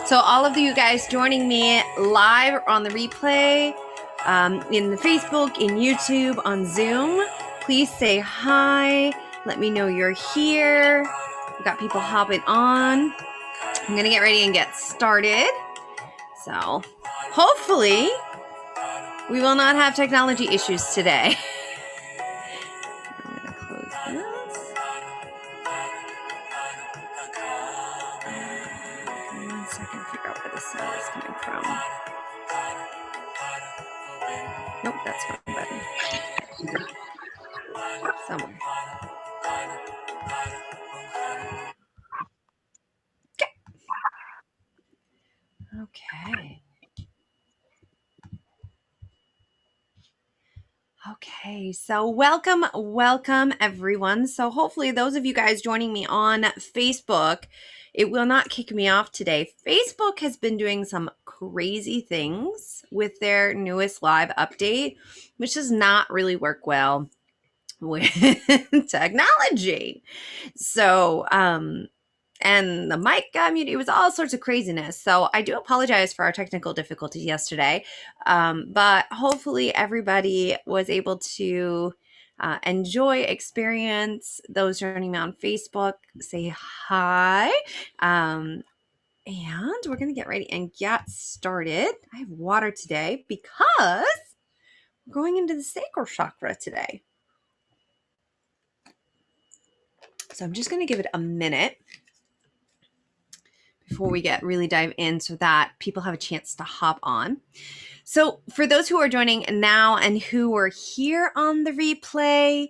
So all of you guys joining me live on the replay, in the Facebook, in YouTube, on Zoom, please say hi. Let me know you're here. We've got people hopping on. I'm going to get ready and get started. So hopefully we will not have technology issues today. I'm going to close this. Give me 1 second to figure out where the sound is coming from. Nope, that's not the button. Somewhere. Okay. Okay, so welcome everyone. So hopefully those of you guys joining me on Facebook, it will not kick me off today. Facebook has been doing some crazy things with their newest live update, which does not really work well with technology. So, and the mic got muted. It was all sorts of craziness. So I do apologize for our technical difficulties yesterday. But hopefully everybody was able to experience. Those joining me on Facebook, say hi. And we're going to get ready and get started. I have water today because we're going into the sacral chakra today. So I'm just going to give it a minute before we really dive in so that people have a chance to hop on. So for those who are joining now and who were here on the replay,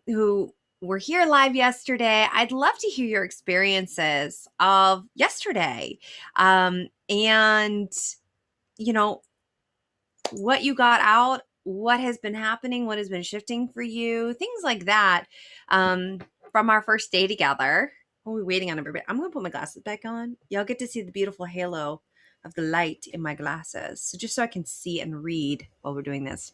who were here live yesterday, I'd love to hear your experiences of yesterday. And, you know, what you got out, what has been happening, what has been shifting for you, things like that from our first day together. We're waiting on everybody. I'm going to put my glasses back on. Y'all get to see the beautiful halo of the light in my glasses. So just so I can see and read while we're doing this.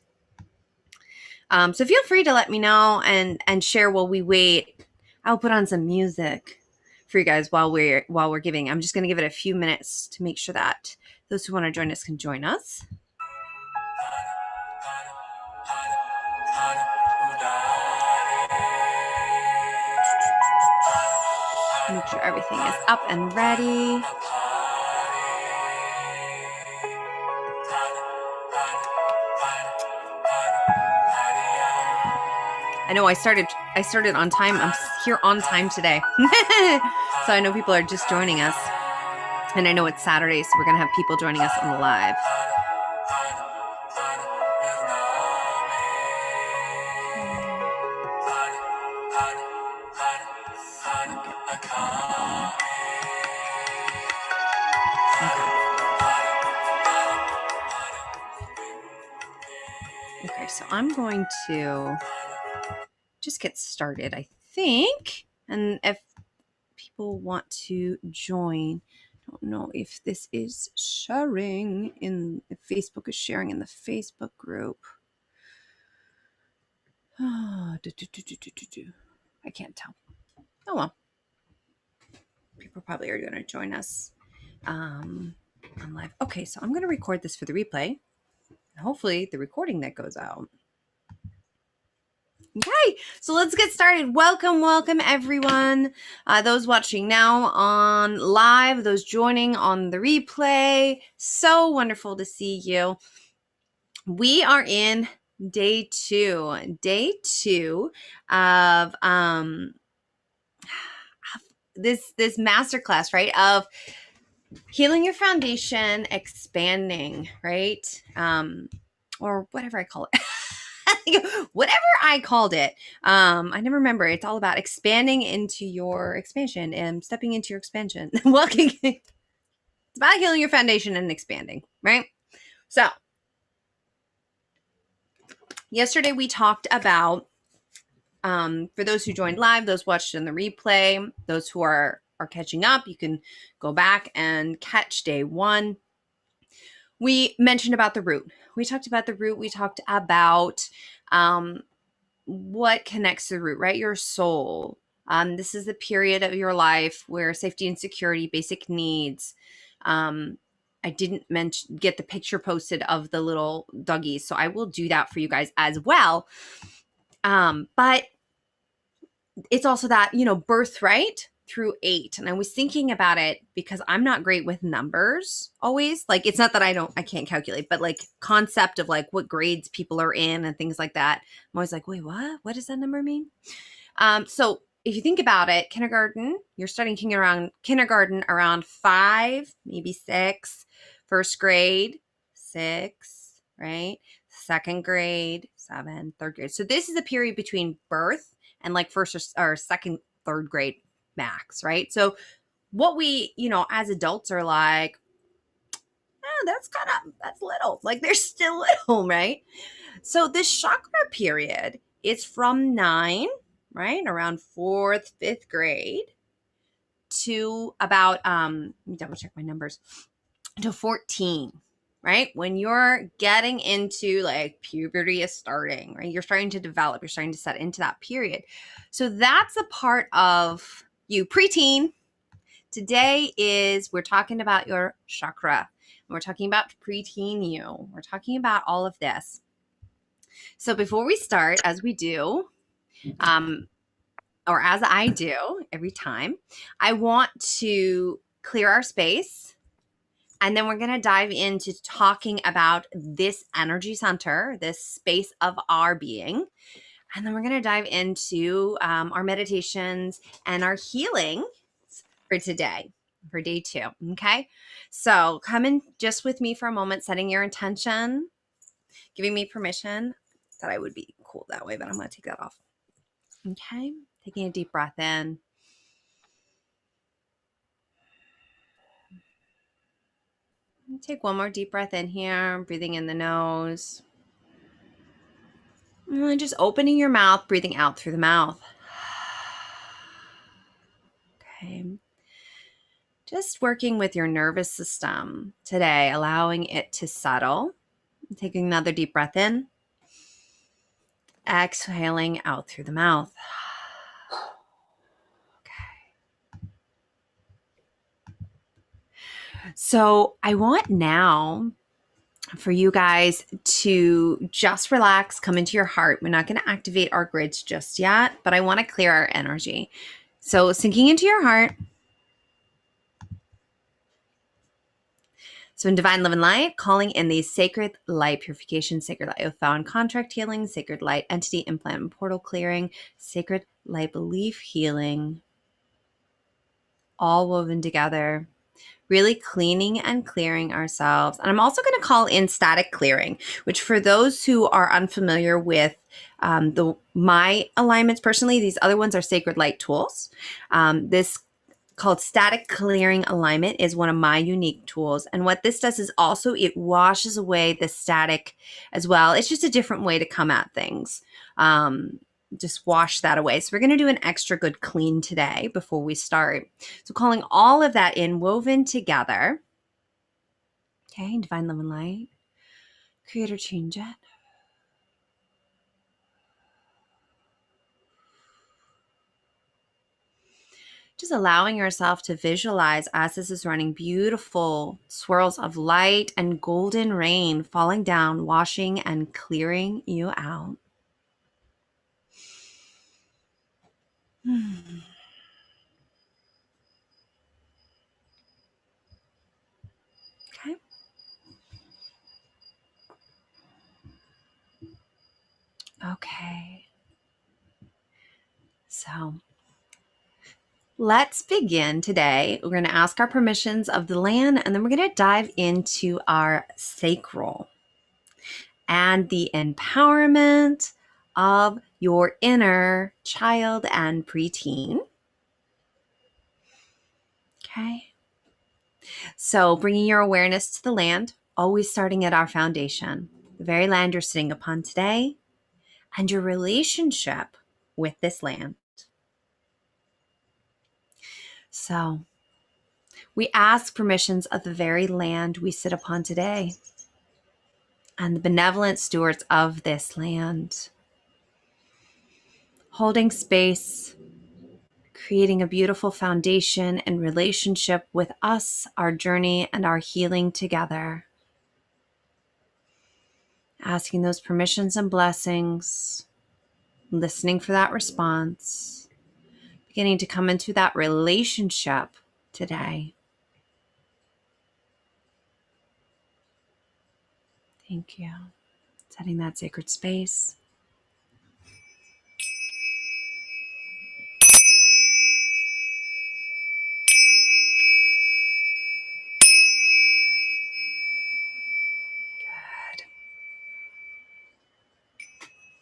So feel free to let me know and share while we wait. I'll put on some music for you guys while we're giving. I'm just going to give it a few minutes to make sure that those who want to join us can join us. Make sure everything is up and ready. I know I started on time. I'm here on time today. So I know people are just joining us. And I know it's Saturday, so we're going to have people joining us on the live. Okay, so I'm going to just get started, I think. And if people want to join, I don't know if this is sharing if Facebook is sharing in the Facebook group. I can't tell. Oh well. People probably are going to join us on live. Okay, so I'm going to record this for the replay. Hopefully the recording that goes out. Okay, so let's get started. Welcome everyone. Those watching now on live, those joining on the replay. So wonderful to see you. We are in day two of this masterclass, right? Of healing your foundation, expanding, right? Or whatever I call it. Whatever I called it. I never remember. It's all about expanding into your expansion and stepping into your expansion. It's about healing your foundation and expanding, right? So yesterday we talked about, for those who joined live, those watched in the replay, those who are catching up, you can go back and catch day one. We mentioned about the root. We talked about the root. We talked about what connects the root, right? Your soul. This is the period of your life where safety and security, basic needs. I didn't get the picture posted of the little doggies, so I will do that for you guys as well. But it's also that, birthright through 8. And I was thinking about it because I'm not great with numbers always. Like, it's not that I can't calculate, but like concept of like what grades people are in and things like that. I'm always like, wait, what? What does that number mean? So if you think about it, kindergarten, you're starting kindergarten around 5, maybe 6, first grade, 6, right? Second grade, 7, third grade. So this is a period between birth and like first or second, third grade max, right? So what we, as adults are like, that's little. Like they're still little, right? So this chakra period is from 9, right, around 4th, 5th grade, to about, let me double check my numbers, to 14, right? When you're getting into like puberty is starting, right? You're starting to develop, you're starting to set into that period. So that's a part of you, preteen. Today we're talking about your chakra. We're talking about preteen you. We're talking about all of this. So before we start, as we do, or as I do every time, I want to clear our space. And then we're going to dive into talking about this energy center, this space of our being. And then we're going to dive into our meditations and our healing for today, for day 2. Okay. So come in just with me for a moment, setting your intention, giving me permission. Thought I would be cool that way, but I'm going to take that off. Okay. Taking a deep breath in. Take one more deep breath in here, breathing in the nose. And just opening your mouth, breathing out through the mouth. Okay. Just working with your nervous system today, allowing it to settle. Taking another deep breath in. Exhaling out through the mouth. Okay. So I want now for you guys to just relax, come into your heart. We're not going to activate our grids just yet, but I want to clear our energy. So sinking into your heart. So in divine love and light, calling in the sacred light purification, sacred light of found contract healing, sacred light entity implant and portal clearing, sacred light belief healing, all woven together. Really cleaning and clearing ourselves. And I'm also going to call in static clearing, which for those who are unfamiliar with my alignments personally, these other ones are sacred light tools. This called static clearing alignment is one of my unique tools. And what this does is also it washes away the static as well. It's just a different way to come at things. Just wash that away. So we're going to do an extra good clean today before we start. So calling all of that in, woven together. Okay, divine love and light. Creator, change it. Just allowing yourself to visualize as this is running beautiful swirls of light and golden rain falling down, washing and clearing you out. Okay. Okay. So let's begin today. We're going to ask our permissions of the land, and then we're going to dive into our sacral and the empowerment of your inner child and preteen. Okay. So bringing your awareness to the land, always starting at our foundation, the very land you're sitting upon today, and your relationship with this land. So we ask permissions of the very land we sit upon today and the benevolent stewards of this land, holding space, creating a beautiful foundation and relationship with us, our journey, and our healing together. Asking those permissions and blessings, listening for that response, beginning to come into that relationship today. Thank you. Setting that sacred space.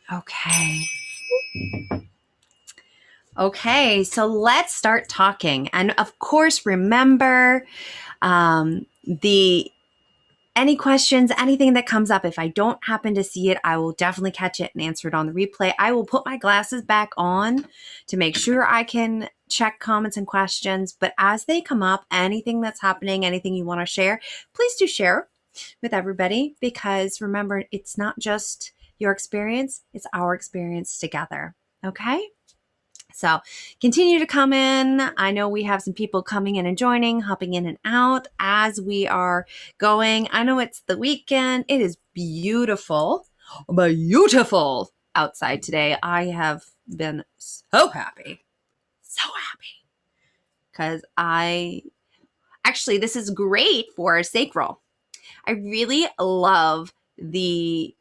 Good. Okay. Okay, so let's start talking. And of course, remember the any questions, anything that comes up, if I don't happen to see it, I will definitely catch it and answer it on the replay. I will put my glasses back on to make sure I can check comments and questions. But as they come up, anything that's happening, anything you want to share, please do share with everybody, because remember, it's not just your experience, it's our experience together. Okay? So continue to come in. I know we have some people coming in and joining, hopping in and out as we are going. I know it's the weekend. It is beautiful, beautiful outside today. I have been so happy, because actually, this is great for sacral. I really love the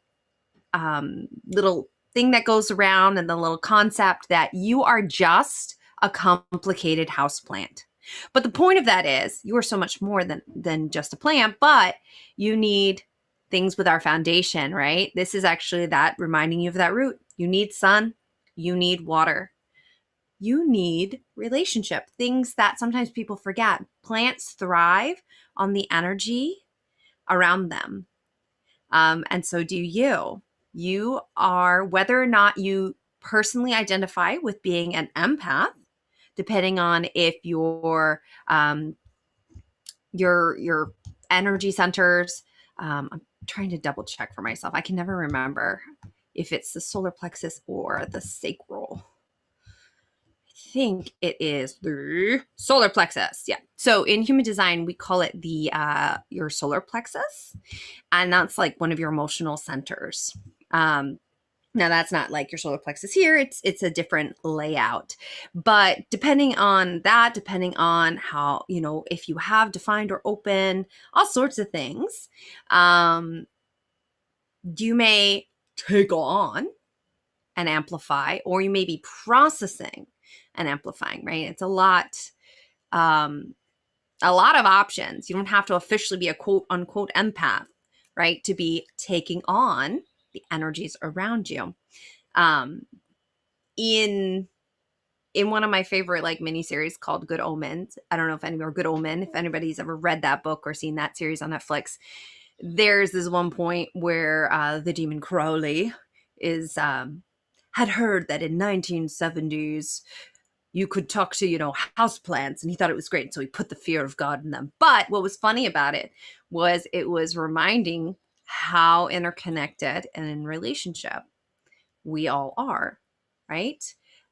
little thing that goes around and the little concept that you are just a complicated houseplant. But the point of that is you are so much more than just a plant, but you need things with our foundation, right? This is actually that reminding you of that root. You need sun, you need water, you need relationship, things that sometimes people forget. Plants thrive on the energy around them. And so do you. You are, whether or not you personally identify with being an empath, depending on if your energy centers. I'm trying to double check for myself. I can never remember if it's the solar plexus or the sacral. I think it is the solar plexus. Yeah. So in human design, we call it the your solar plexus, and that's like one of your emotional centers. Now that's not like your solar plexus here. It's a different layout. But depending on that, depending on how, if you have defined or open, all sorts of things, you may take on and amplify, or you may be processing and amplifying, right? It's a lot of options. You don't have to officially be a quote unquote empath, right? To be taking on the energies around you. In one of my favorite miniseries called Good Omens, I don't know if anybody, or Good Omen, if anybody's ever read that book or seen that series on Netflix, there's this one point where the demon Crowley is had heard that in 1970s you could talk to, houseplants, and he thought it was great. So he put the fear of God in them. But what was funny about it was reminding how interconnected and in relationship we all are, right?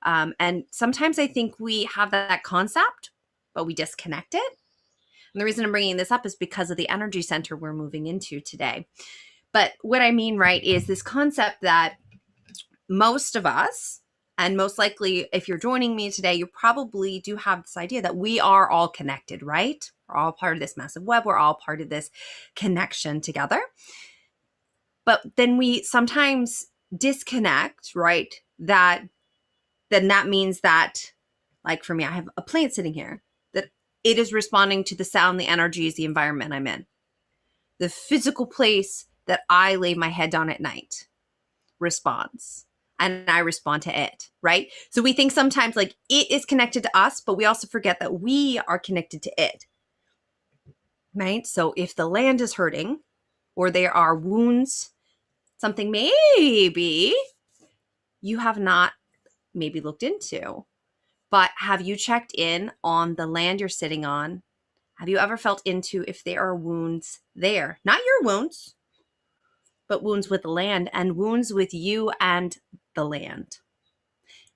And sometimes I think we have that concept, but we disconnect it. And the reason I'm bringing this up is because of the energy center we're moving into today. But what I mean, right, is this concept that most of us, and most likely if you're joining me today, you probably do have this idea that we are all connected, right? We're all part of this massive web. We're all part of this connection together. But then we sometimes disconnect, right? Then that means that, like for me, I have a plant sitting here, that it is responding to the sound, the energies, the environment I'm in. The physical place that I lay my head down at night responds, and I respond to it, right? So we think sometimes like it is connected to us, but we also forget that we are connected to it, right? So if the land is hurting or there are wounds, something maybe you have not maybe looked into, but have you checked in on the land you're sitting on? Have you ever felt into if there are wounds there? Not your wounds, but wounds with the land, and wounds with you and the land.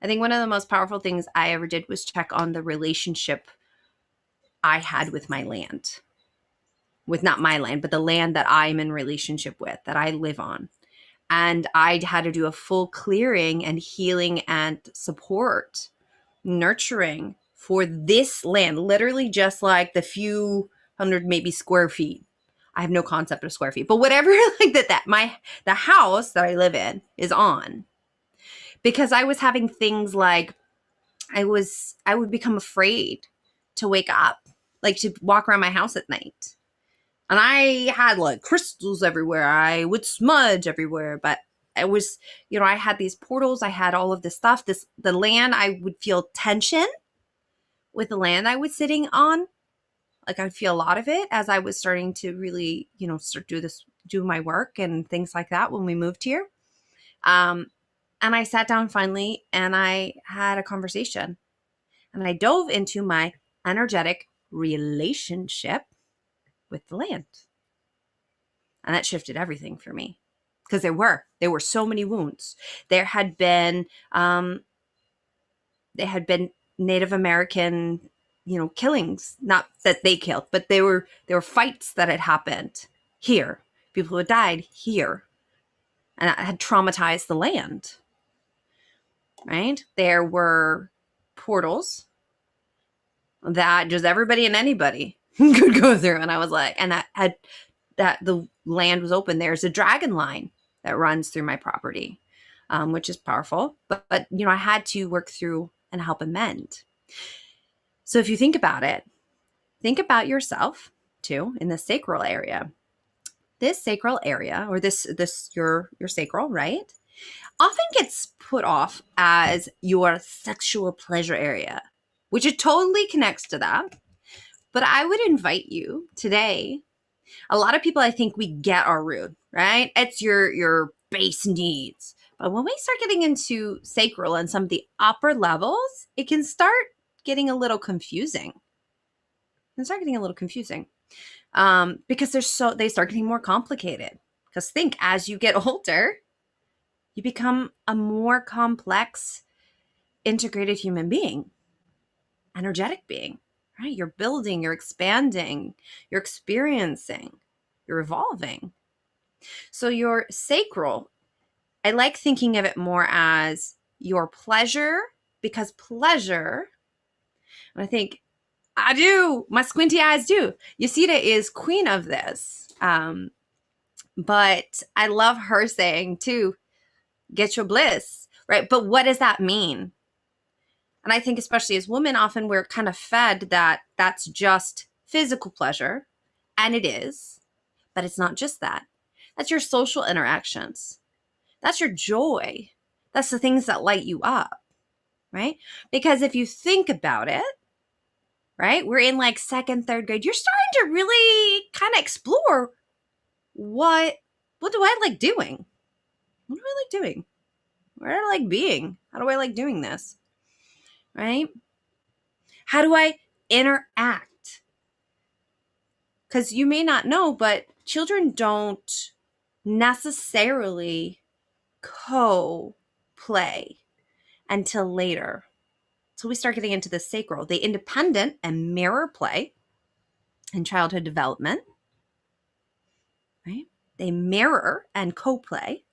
I think one of the most powerful things I ever did was check on the relationship I had with my land. With not my land, but the land that I'm in relationship with, that I live on. And I had to do a full clearing and healing and support, nurturing for this land, literally just like the few hundred maybe square feet. I have no concept of square feet, but whatever like the house that I live in is on. Because I was having things like I would become afraid to wake up, like to walk around my house at night. And I had like crystals everywhere. I would smudge everywhere, but it was, I had these portals. I had all of this stuff. The land, I would feel tension with the land I was sitting on. Like I'd feel a lot of it as I was starting to really, start do my work and things like that when we moved here. And I sat down finally and I had a conversation and I dove into my energetic relationship with the land. And that shifted everything for me because there were so many wounds. There had been Native American, killings, not that they killed, but there were fights that had happened here. People who had died here, and that had traumatized the land. Right? There were portals that just everybody and anybody could go through, and I was like, and that the land was open. There's a dragon line that runs through my property, which is powerful. But I had to work through and help amend. So if you think about it, think about yourself too in the sacral area. This sacral area, or this your sacral, right, often gets put off as your sexual pleasure area, which it totally connects to that. But I would invite you today. A lot of people, I think, we get our root, right? It's your base needs. But when we start getting into sacral and some of the upper levels, it can start getting a little confusing. Because they start getting more complicated. Because think, as you get older, you become a more complex, integrated human being, energetic being, right? You're building, you're expanding, you're experiencing, you're evolving. So your sacral, I like thinking of it more as your pleasure, because pleasure, and I think I do, my squinty eyes do. Yasita is queen of this. But I love her saying too, get your bliss, right? But what does that mean? And I think especially as women, often we're kind of fed that that's just physical pleasure. And it is, but it's not just that. That's your social interactions. That's your joy. That's the things that light you up, right? Because if you think about it, right, we're in like second, third grade, you're starting to really kind of explore what do I like doing? What do I like doing? Where do I like being? How do I like doing this? Right? How do I interact? Because you may not know, but children don't necessarily co-play until later. So we start getting into the sacral. They independent and mirror play in childhood development, right? They mirror and co-play,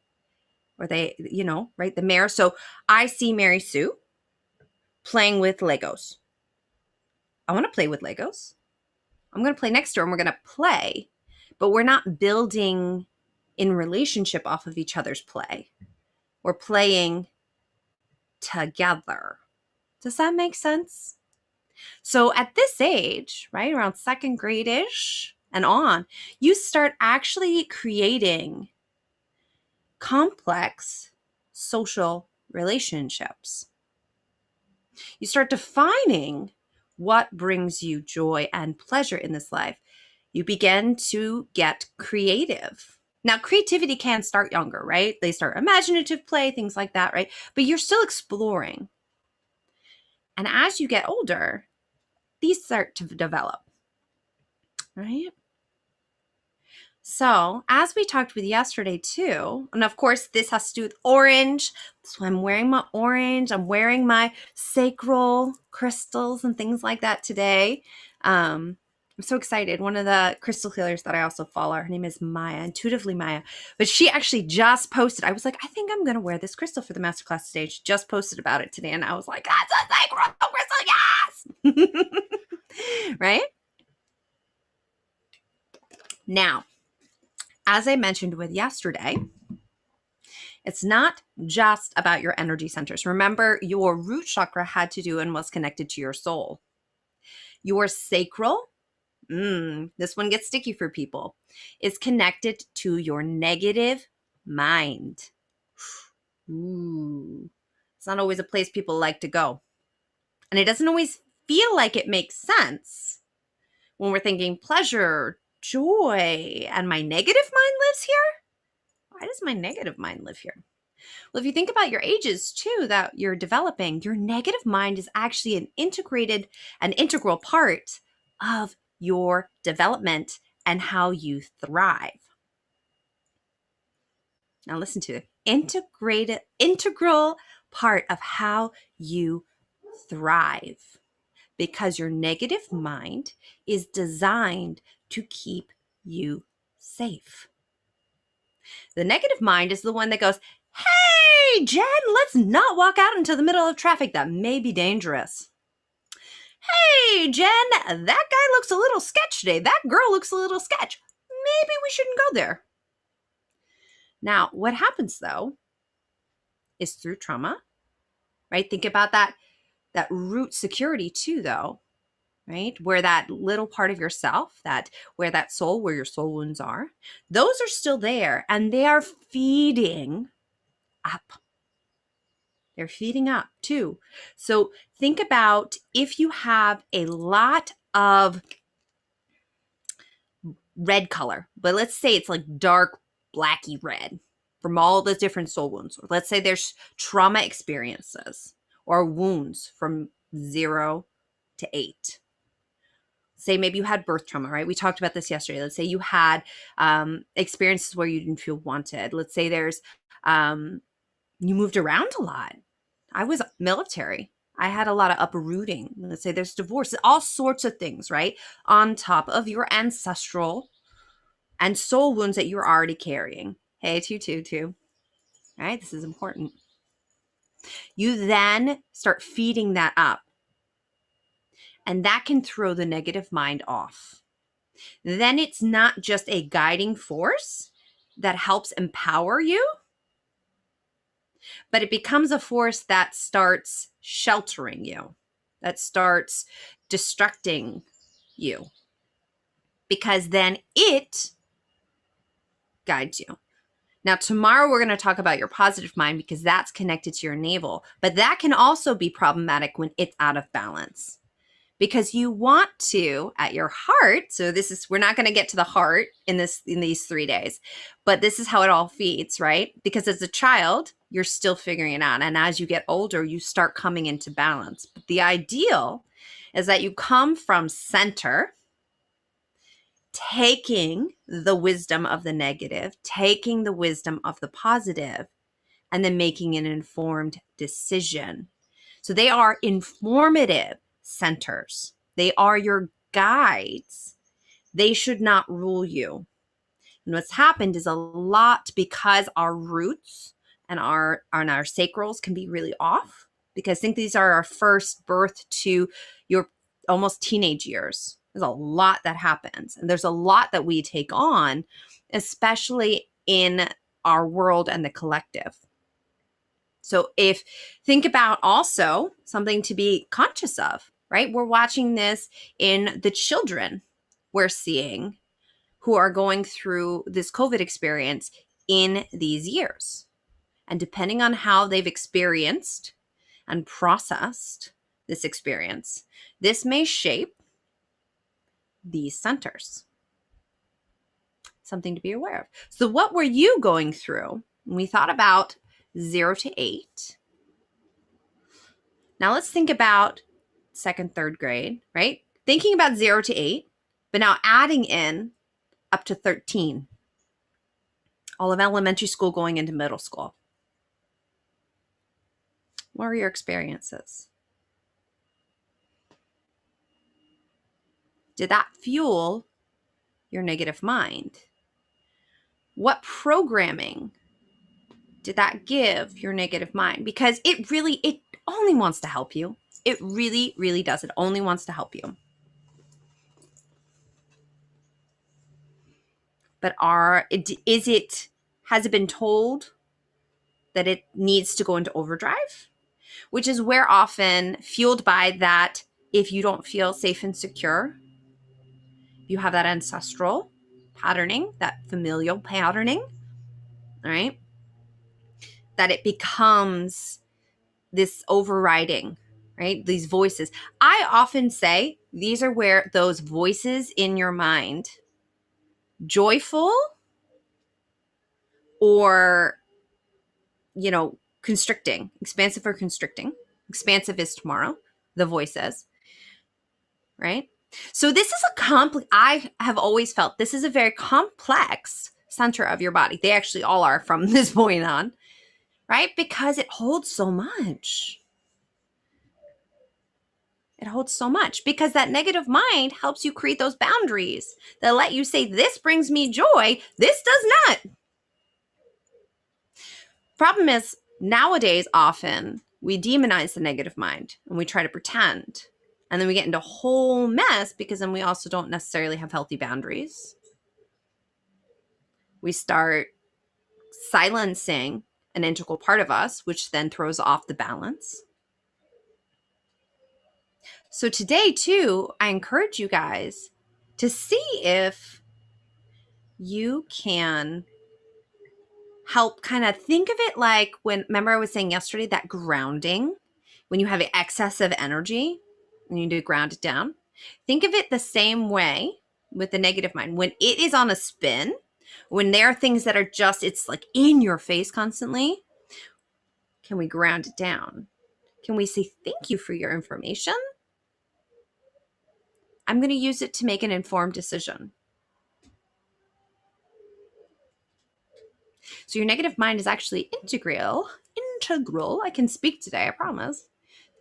or they, right? The mirror. So I see Mary Sue playing with Legos. I want to play with Legos. I'm going to play next to her and we're going to play, but we're not building in relationship off of each other's play. We're playing together. Does that make sense? So at this age, right, around second grade-ish and on, you start actually creating complex social relationships. You start defining what brings you joy and pleasure in this life. You begin to get creative. Now, creativity can start younger, right? They start imaginative play, things like that, right? But you're still exploring. And as you get older, these start to develop, right? So as we talked with yesterday too, and of course this has to do with orange. So I'm wearing my orange. I'm wearing my sacral crystals and things like that today. I'm so excited. One of the crystal healers that I also follow, her name is Maya, Intuitively Maya. But she actually just posted. I was like, I think I'm going to wear this crystal for the masterclass today. She just posted about it today. And I was like, that's a sacral crystal, yes! Right? Now, as I mentioned with yesterday, it's not just about your energy centers. Remember, your root chakra had to do and was connected to your soul. Your sacral, this one gets sticky for people, is connected to your negative mind. Ooh, it's not always a place people like to go. And it doesn't always feel like it makes sense when we're thinking pleasure, joy, and my negative mind lives here? Why does my negative mind live here? Well, if you think about your ages too that you're developing, your negative mind is actually an integral part of your development and how you thrive. Now listen to it. Integral part of how you thrive, because your negative mind is designed to keep you safe. The negative mind is the one that goes, "Hey, Jen, let's not walk out into the middle of traffic that may be dangerous. Hey, Jen, that guy looks a little sketch today. That girl looks a little sketch. Maybe we shouldn't go there." Now, what happens though is through trauma, right? Think about that root security too, though, right? Where that little part of yourself, where your soul wounds are, those are still there and they are feeding up. They're feeding up too. So think about if you have a lot of red color, but let's say it's like dark blacky red from all the different soul wounds. Or let's say there's trauma experiences or wounds from 0 to 8. Say maybe you had birth trauma, right? We talked about this yesterday. Let's say you had experiences where you didn't feel wanted. Let's say there's you moved around a lot. I was military. I had a lot of uprooting. Let's say there's divorce, all sorts of things, right? On top of your ancestral and soul wounds that you're already carrying. Hey, too. All right, this is important. You then start feeding that up. And that can throw the negative mind off. Then it's not just a guiding force that helps empower you, but it becomes a force that starts sheltering you, that starts distracting you, because then it guides you. Now, tomorrow we're going to talk about your positive mind because that's connected to your navel, but that can also be problematic when it's out of balance. Because you want to, at your heart, so we're not going to get to the heart in these 3 days, but this is how it all feeds, right? Because as a child, you're still figuring it out. And as you get older, you start coming into balance. But the ideal is that you come from center, taking the wisdom of the negative, taking the wisdom of the positive, and then making an informed decision. So they are informative centers. They are your guides. They should not rule you. And what's happened is a lot because our roots and our sacrals can be really off, because I think these are our first birth to your almost teenage years. There's a lot that happens, and there's a lot that we take on, especially in our world and the collective. So think about also something to be conscious of, right? We're watching this in the children we're seeing who are going through this COVID experience in these years. And depending on how they've experienced and processed this experience, this may shape these centers. Something to be aware of. So what were you going through when we thought about 0 to 8? Now let's think about 2nd, 3rd grade, right? Thinking about 0 to 8, but now adding in up to 13. All of elementary school going into middle school. What were your experiences? Did that fuel your negative mind? What programming did that give your negative mind? Because it only wants to help you. It really, really does. It only wants to help you. But has it been told that it needs to go into overdrive? Which is where often, fueled by that, if you don't feel safe and secure, you have that ancestral patterning, that familial patterning, all right, that it becomes this overriding, right? These voices. I often say these are where those voices in your mind, joyful or, constricting, expansive or constricting. Expansive is tomorrow, the voice says, right? So this is I have always felt this is a very complex center of your body. They actually all are from this point on, right? Because it holds so much. It holds so much because that negative mind helps you create those boundaries that let you say, this brings me joy, this does not. Problem is, nowadays, often we demonize the negative mind and we try to pretend. And then we get into a whole mess because then we also don't necessarily have healthy boundaries. We start silencing an integral part of us, which then throws off the balance. So today, too, I encourage you guys to see if you can help kind of think of it like remember I was saying yesterday, that grounding, when you have excessive energy and you need to ground it down. Think of it the same way with the negative mind. When it is on a spin, when there are things that are it's like in your face constantly, can we ground it down? Can we say, thank you for your information? I'm going to use it to make an informed decision. So your negative mind is actually integral, I can speak today, I promise,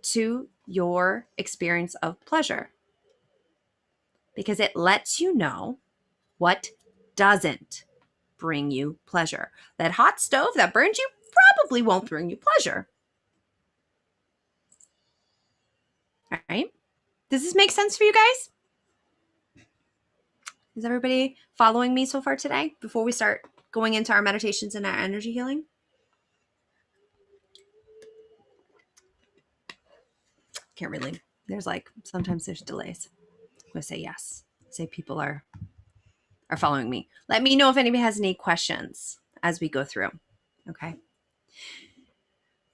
to your experience of pleasure. Because it lets you know what doesn't bring you pleasure. That hot stove that burns you probably won't bring you pleasure. All right? Does this make sense for you guys? Is everybody following me so far today before we start going into our meditations and our energy healing? Can't really. Sometimes there's delays. I'm going to say yes. Say people are following me. Let me know if anybody has any questions as we go through. Okay.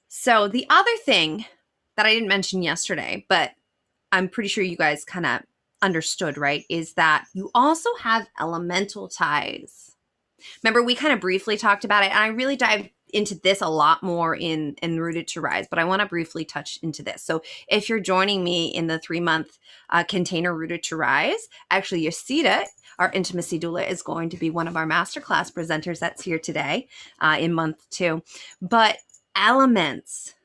So the other thing that I didn't mention yesterday, but I'm pretty sure you guys kind of understood, right, is that you also have elemental ties. Remember, we kind of briefly talked about it, and I really dived into this a lot more in Rooted to Rise, but I want to briefly touch into this. So if you're joining me in the 3-month container Rooted to Rise, actually Yasita, our intimacy doula, is going to be one of our masterclass presenters that's here today in month 2. But elements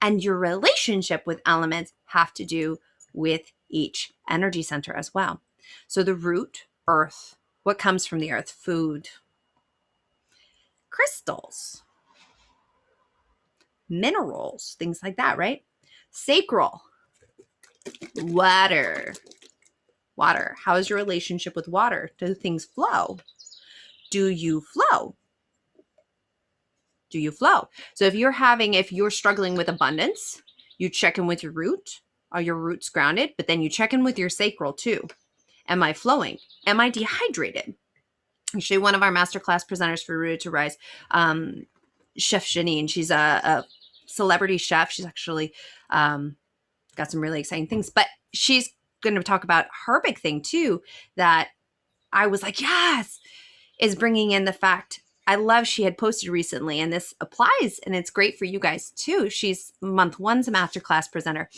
and your relationship with elements have to do with each energy center as well. So the root, earth, what comes from the earth? Food, crystals, minerals, things like that, right? Sacral, water. Water. How is your relationship with water? Do things flow? Do you flow? Do you flow? So if you're struggling with abundance, you check in with your root. Are your roots grounded? But then you check in with your sacral too. Am I flowing? Am I dehydrated? Actually, one of our masterclass presenters for Rooted to Rise, Chef Janine, she's a celebrity chef. She's actually got some really exciting things, but she's going to talk about her big thing too, that I was like, yes, is bringing in the fact she had posted recently, and this applies, and it's great for you guys too. She's month 1's a masterclass presenter,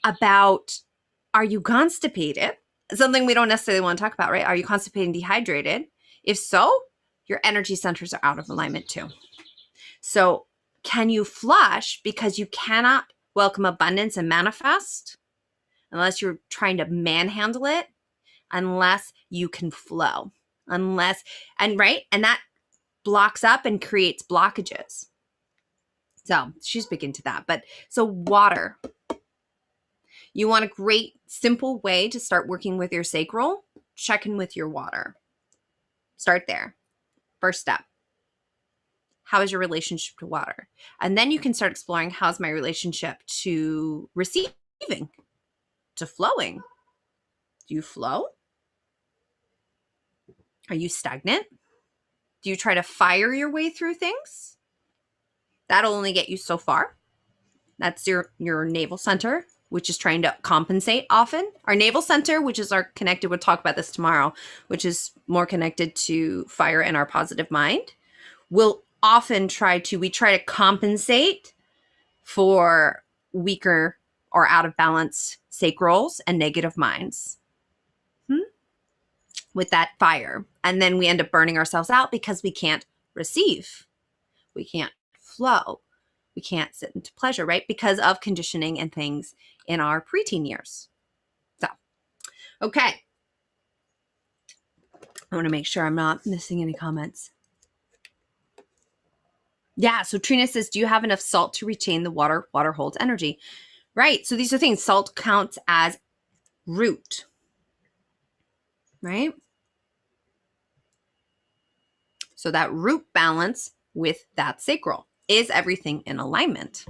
about, are you constipated? Something we don't necessarily want to talk about, right? Are you constipated and dehydrated? If so, your energy centers are out of alignment too. So can you flush? Because you cannot welcome abundance and manifest unless you're trying to manhandle it, unless you can flow, and that blocks up and creates blockages. So she's big into that. But so water, you want a great simple way to start working with your sacral? Check in with your water. Start there. First step. How is your relationship to water? And then you can start exploring, how's my relationship to receiving, to flowing? Do you flow? Are you stagnant? Do you try to fire your way through things? That'll only get you so far. That's your navel center, which is trying to compensate often. Our navel center, which is our connected, we'll talk about this tomorrow, which is more connected to fire and our positive mind, will often try to compensate for weaker or out of balance sacrals and negative minds with that fire. And then we end up burning ourselves out because we can't receive. We can't flow. We can't sit into pleasure, right? Because of conditioning and things in our preteen years. So, okay. I want to make sure I'm not missing any comments. Yeah, so Trina says, do you have enough salt to retain the water? Water holds energy. Right, so these are things. Salt counts as root, right? So that root balance with that sacral. Is everything in alignment?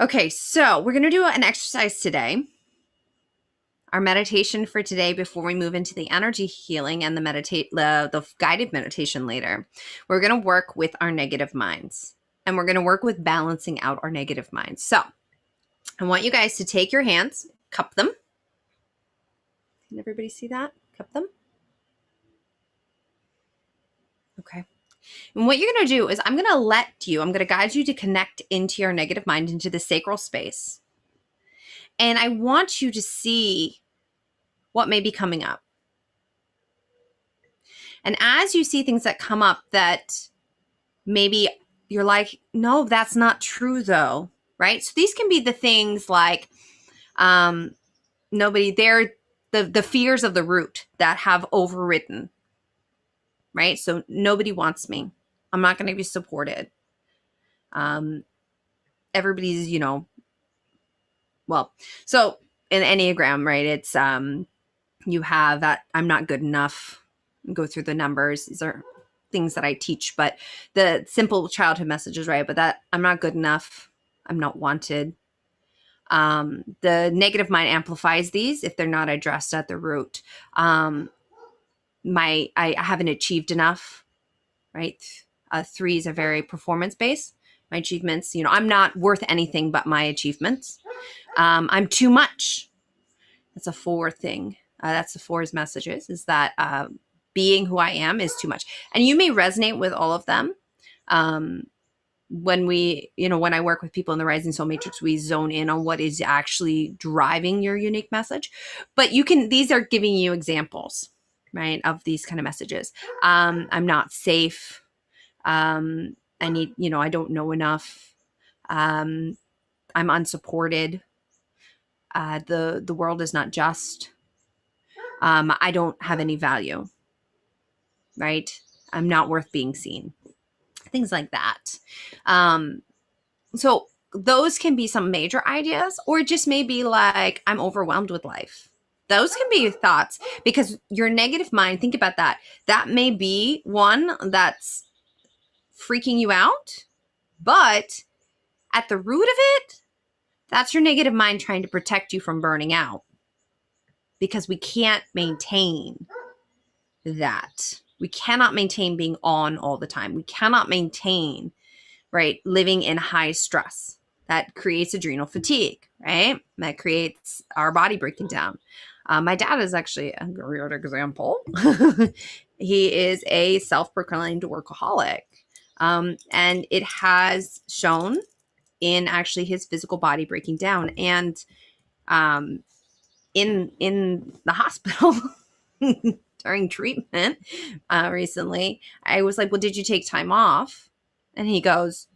Okay, so we're going to do an exercise today. Our meditation for today before we move into the energy healing and the guided meditation later. We're going to work with our negative minds, and we're going to work with balancing out our negative minds. So I want you guys to take your hands, cup them. Can everybody see that? Cup them. Okay. And what you're going to do is I'm going to guide you to connect into your negative mind, into the sacral space. And I want you to see what may be coming up. And as you see things that come up that maybe you're like, no, that's not true though, right? So these can be the things like the fears of the root that have overridden, right? So nobody wants me. I'm not going to be supported. Everybody's, so in Enneagram, right? It's, you have that I'm not good enough. Go through the numbers. These are things that I teach, but the simple childhood messages, right? But that I'm not good enough. I'm not wanted. The negative mind amplifies these if they're not addressed at the root. I haven't achieved enough, right? 3s are very performance based. My achievements, I'm not worth anything but my achievements. I'm too much. That's a 4 thing. That's the 4's messages, is that being who I am is too much. And you may resonate with all of them. When I work with people in the Rising Soul Matrix, we zone in on what is actually driving your unique message. But these are giving you examples, right, of these kind of messages. I'm not safe. I don't know enough. I'm unsupported. The world is not just. I don't have any value, right? I'm not worth being seen. Things like that. So those can be some major ideas, or it just may be like, I'm overwhelmed with life. Those can be thoughts, because your negative mind, think about that. That may be one that's freaking you out, but at the root of it, that's your negative mind trying to protect you from burning out, because we can't maintain that. We cannot maintain being on all the time. We cannot maintain, right, living in high stress. That creates adrenal fatigue, right? That creates our body breaking down. My dad is actually a great example. He is a self-proclaimed workaholic. And it has shown in actually his physical body breaking down. And in the hospital during treatment recently, I was like, well, did you take time off? And he goes,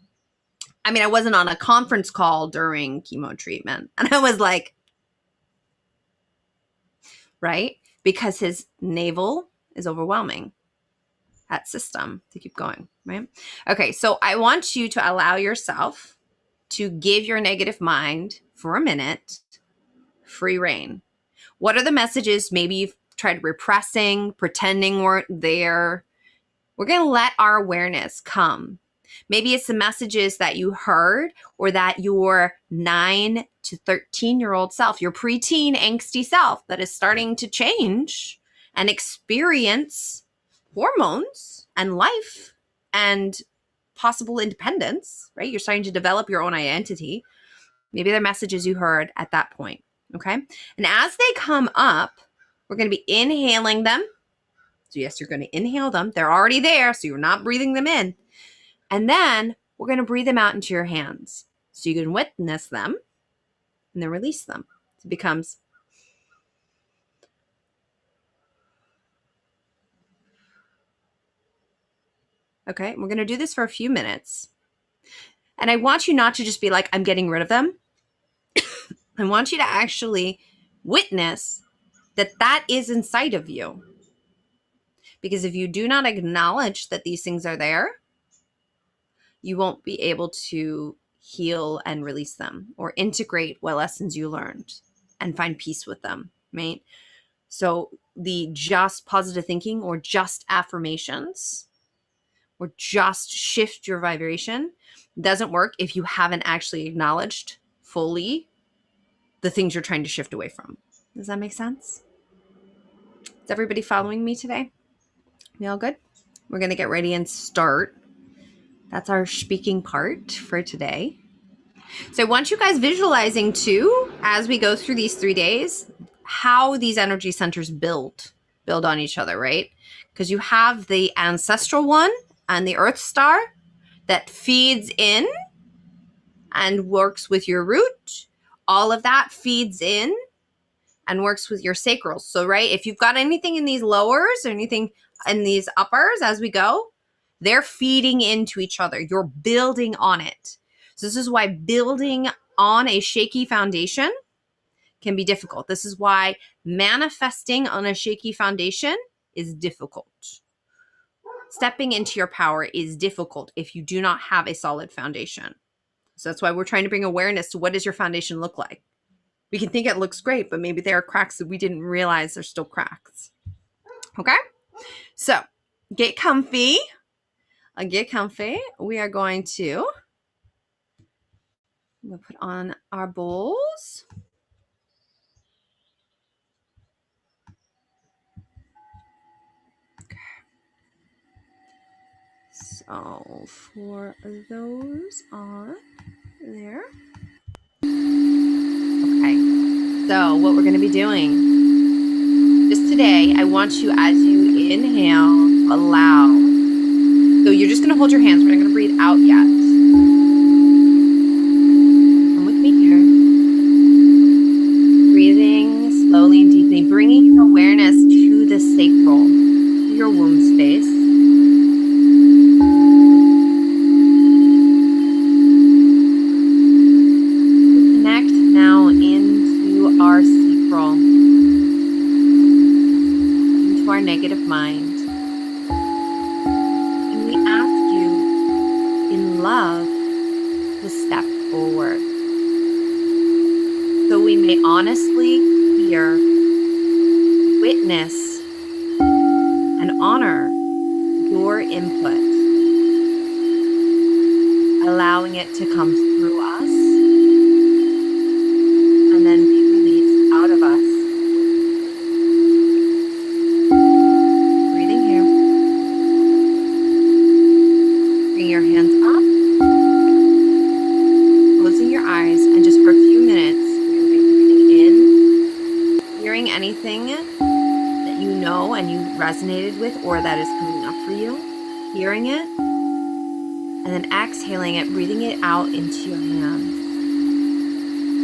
I wasn't on a conference call during chemo treatment. And I was like, right? Because his navel is overwhelming that system to keep going, right? Okay, so I want you to allow yourself to give your negative mind for a minute free reign. What are the messages maybe you've tried repressing, pretending weren't there? We're going to let our awareness come. Maybe it's the messages that you heard, or that your 9 to 13-year-old self, your preteen angsty self that is starting to change and experience hormones and life and possible independence, right? You're starting to develop your own identity. Maybe they're messages you heard at that point, okay? And as they come up, we're going to be inhaling them. So yes, you're going to inhale them. They're already there, so you're not breathing them in. And then we're going to breathe them out into your hands. So you can witness them and then release them. So it becomes okay. We're going to do this for a few minutes. And I want you not to just be like, I'm getting rid of them. I want you to actually witness that that is inside of you. Because if you do not acknowledge that these things are there, you won't be able to heal and release them or integrate what lessons you learned and find peace with them, right? So the just positive thinking or just affirmations or just shift your vibration doesn't work if you haven't actually acknowledged fully the things you're trying to shift away from. Does that make sense? Is everybody following me today? We all good? We're going to get ready and start. That's our speaking part for today. So I want you guys visualizing too, as we go through these 3 days, how these energy centers build on each other, right? Because you have the ancestral one and the earth star that feeds in and works with your root. All of that feeds in and works with your sacral. So, right, if you've got anything in these lowers or anything in these uppers as we go, they're feeding into each other. You're building on it. So this is why building on a shaky foundation can be difficult. This is why manifesting on a shaky foundation is difficult. Stepping into your power is difficult if you do not have a solid foundation. So that's why we're trying to bring awareness to what does your foundation look like. We can think it looks great, but maybe there are cracks that we didn't realize there's still cracks. Okay? So get comfy. Get comfy. We are going to put on our bowls. Okay. So for those on there. Okay. So what we're going to be doing just today, I want you as you inhale, allow. So you're just going to hold your hands. We're not going to breathe out yet. Come with me here. Breathing slowly and deeply, bringing your awareness to the sacral, to your womb space. Connect now into our sacral, into our negative mind. Love to step forward so we may honestly hear, witness, and honor your input, allowing it to come through us and then be released out of us. Breathing here. Bring your hands up. Closing your eyes, and just for a few minutes, you're breathing in, hearing anything that you know and you resonated with or that is coming up for you, hearing it, and then exhaling it, breathing it out into your hands.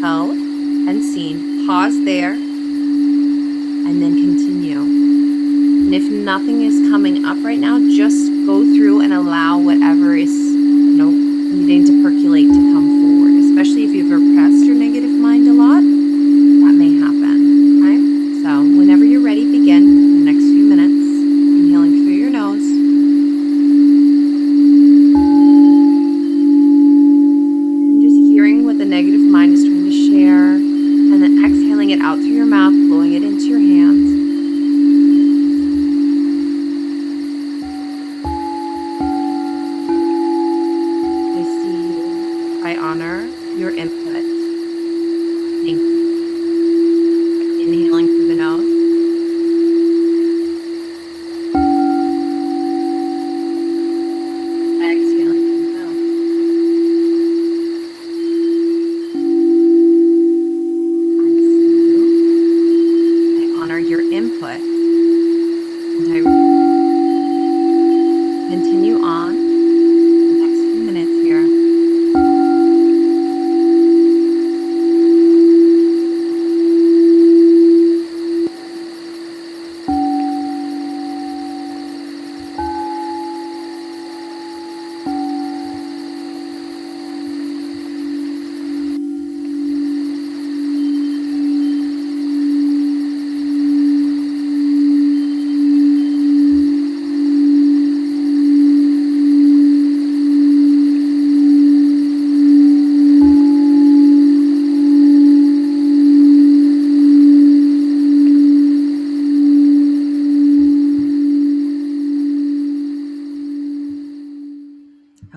Held and seen. Pause there, and then continue. And if nothing is coming up right now, just go through and allow whatever is, needing to percolate to come forward. Especially if you've repressed your negative mind a lot, that may happen, okay? So whenever you're ready, begin in the next few minutes, inhaling through your nose. And just hearing what the negative mind is trying to share, and then exhaling it out through your mouth, blowing it into your hands.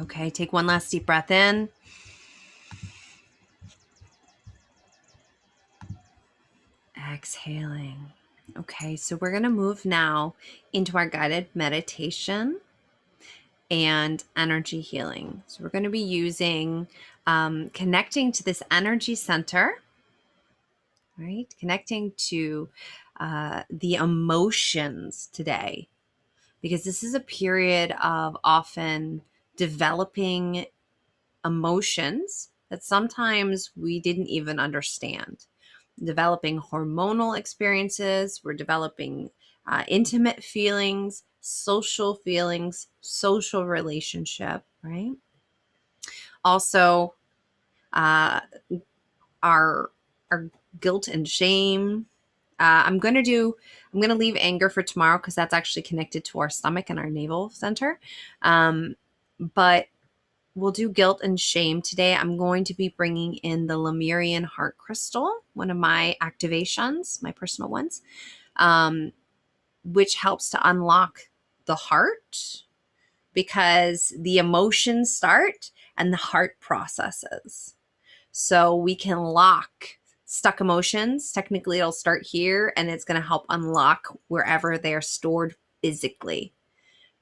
Okay, take one last deep breath in. Exhaling. Okay, so we're going to move now into our guided meditation and energy healing. So we're going to be using connecting to this energy center, right? Connecting to the emotions today, because this is a period of often developing emotions that sometimes we didn't even understand. Developing hormonal experiences, we're developing intimate feelings, social relationship, right? Also, uh, our guilt and shame. I'm gonna leave anger for tomorrow because that's actually connected to our stomach and our navel center. But we'll do guilt and shame today. I'm going to be bringing in the Lemurian heart crystal, one of my activations, my personal ones, which helps to unlock the heart because the emotions start and the heart processes. So we can lock stuck emotions. Technically, it'll start here and it's going to help unlock wherever they're stored physically,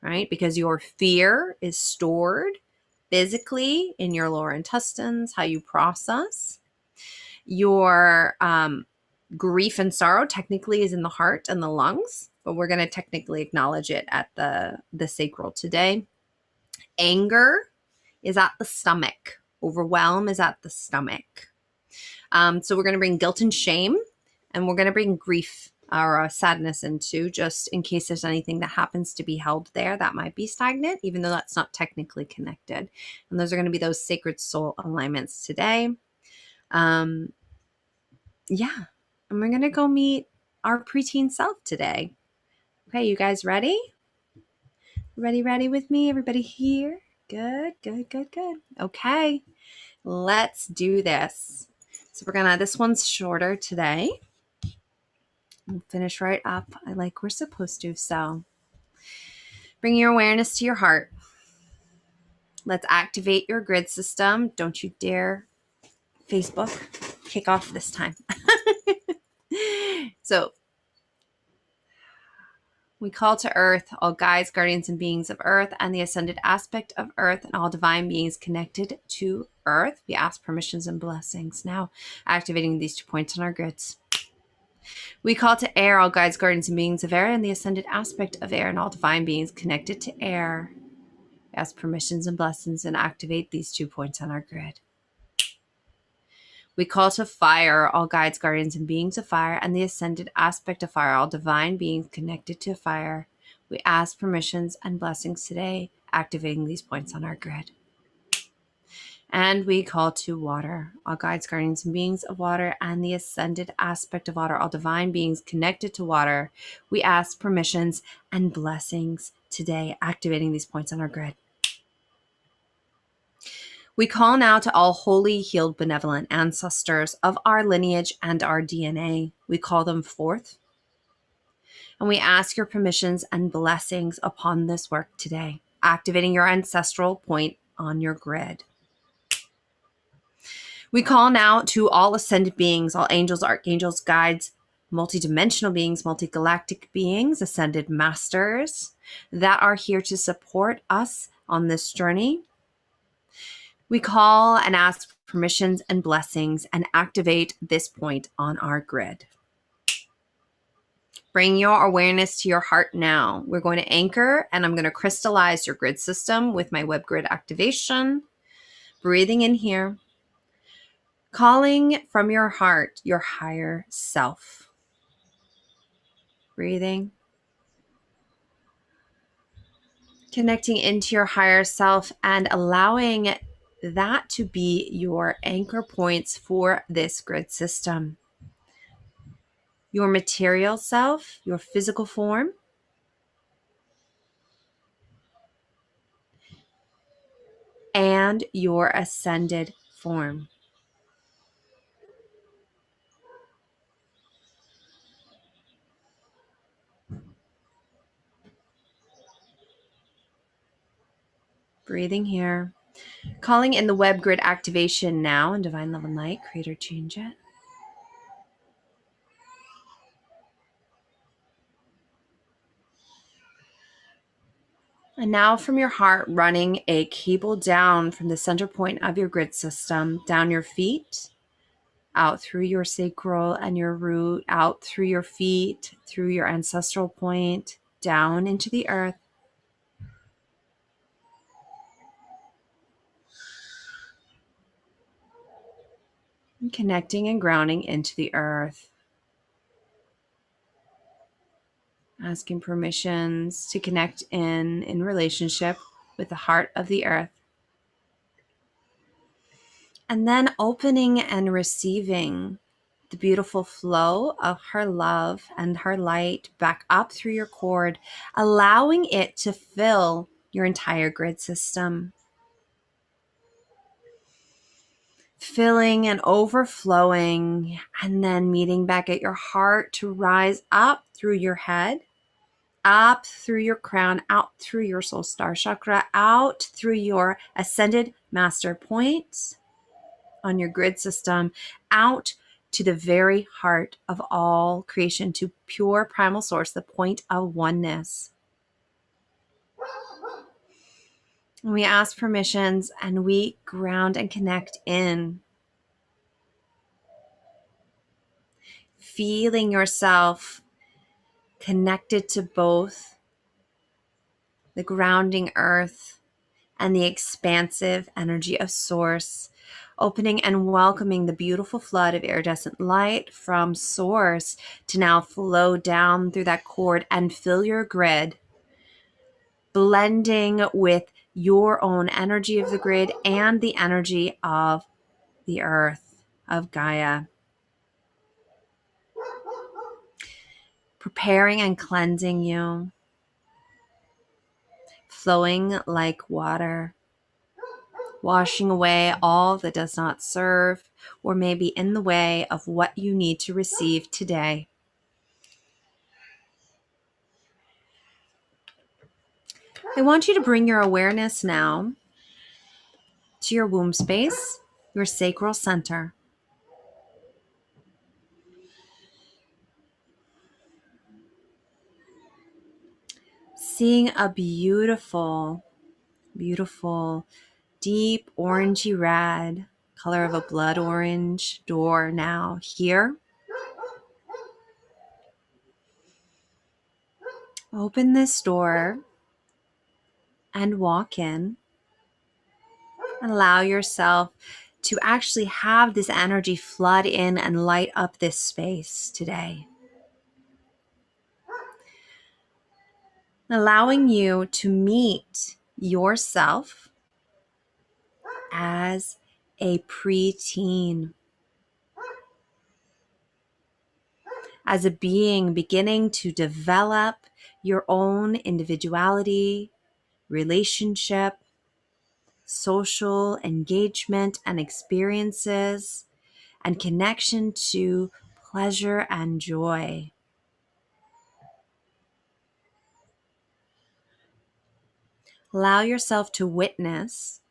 right? Because your fear is stored physically in your lower intestines, how you process. Your grief and sorrow technically is in the heart and the lungs, but we're going to technically acknowledge it at the sacral today. Anger is at the stomach. Overwhelm is at the stomach. So we're going to bring guilt and shame, and we're going to bring grief or sadness into, just in case there's anything that happens to be held there that might be stagnant, even though that's not technically connected. And those are going to be those sacred soul alignments today. Yeah. And we're going to go meet our preteen self today. Okay, you guys ready? Ready with me? Everybody here? Good. Okay, let's do this. So this one's shorter today. We'll finish right up like we're supposed to. So bring your awareness to your heart. Let's activate your grid system. Don't you dare Facebook kick off this time. So we call to Earth all guides, guardians, and beings of Earth and the ascended aspect of Earth and all divine beings connected to Earth. We ask permissions and blessings. Now activating these 2 points on our grids. We call to air all guides, guardians, and beings of air and the ascended aspect of air and all divine beings connected to air. We ask permissions and blessings and activate these 2 points on our grid. We call to fire all guides, guardians, and beings of fire and the ascended aspect of fire, all divine beings connected to fire. We ask permissions and blessings today, activating these points on our grid. And we call to water, all guides, guardians, and beings of water and the ascended aspect of water, all divine beings connected to water. We ask permissions and blessings today, activating these points on our grid. We call now to all holy, healed, benevolent ancestors of our lineage and our DNA. We call them forth. And we ask your permissions and blessings upon this work today, activating your ancestral point on your grid. We call now to all ascended beings, all angels, archangels, guides, multidimensional beings, multigalactic beings, ascended masters that are here to support us on this journey. We call and ask permissions and blessings and activate this point on our grid. Bring your awareness to your heart now. We're going to anchor and I'm going to crystallize your grid system with my web grid activation. Breathing in here. Calling from your heart, your higher self. Breathing. Connecting into your higher self and allowing that to be your anchor points for this grid system. Your material self, your physical form, and your ascended form. Breathing here. Calling in the web grid activation now in Divine Love and Light. Create or change it. And now from your heart, running a cable down from the center point of your grid system, down your feet, out through your sacral and your root, out through your feet, through your ancestral point, down into the earth. And connecting and grounding into the earth. Asking permissions to connect in relationship with the heart of the earth. And then opening and receiving the beautiful flow of her love and her light back up through your cord, allowing it to fill your entire grid system. Filling and overflowing, and then meeting back at your heart to rise up through your head, up through your crown, out through your soul star chakra, out through your ascended master points on your grid system, out to the very heart of all creation, to pure primal source, the point of oneness. And we ask permissions and we ground and connect in. Feeling yourself connected to both the grounding earth and the expansive energy of source, opening and welcoming the beautiful flood of iridescent light from source to now flow down through that cord and fill your grid, blending with your own energy of the grid and the energy of the earth, of Gaia. Preparing and cleansing you, flowing like water, washing away all that does not serve or may be in the way of what you need to receive today. I want you to bring your awareness now to your womb space, your sacral center. Seeing a beautiful, beautiful, deep orangey red, color of a blood orange door now here. Open this door and walk in. Allow yourself to actually have this energy flood in and light up this space today. Allowing you to meet yourself as a preteen, as a being beginning to develop your own individuality, relationship, social engagement and experiences, and connection to pleasure and joy. Allow yourself to witness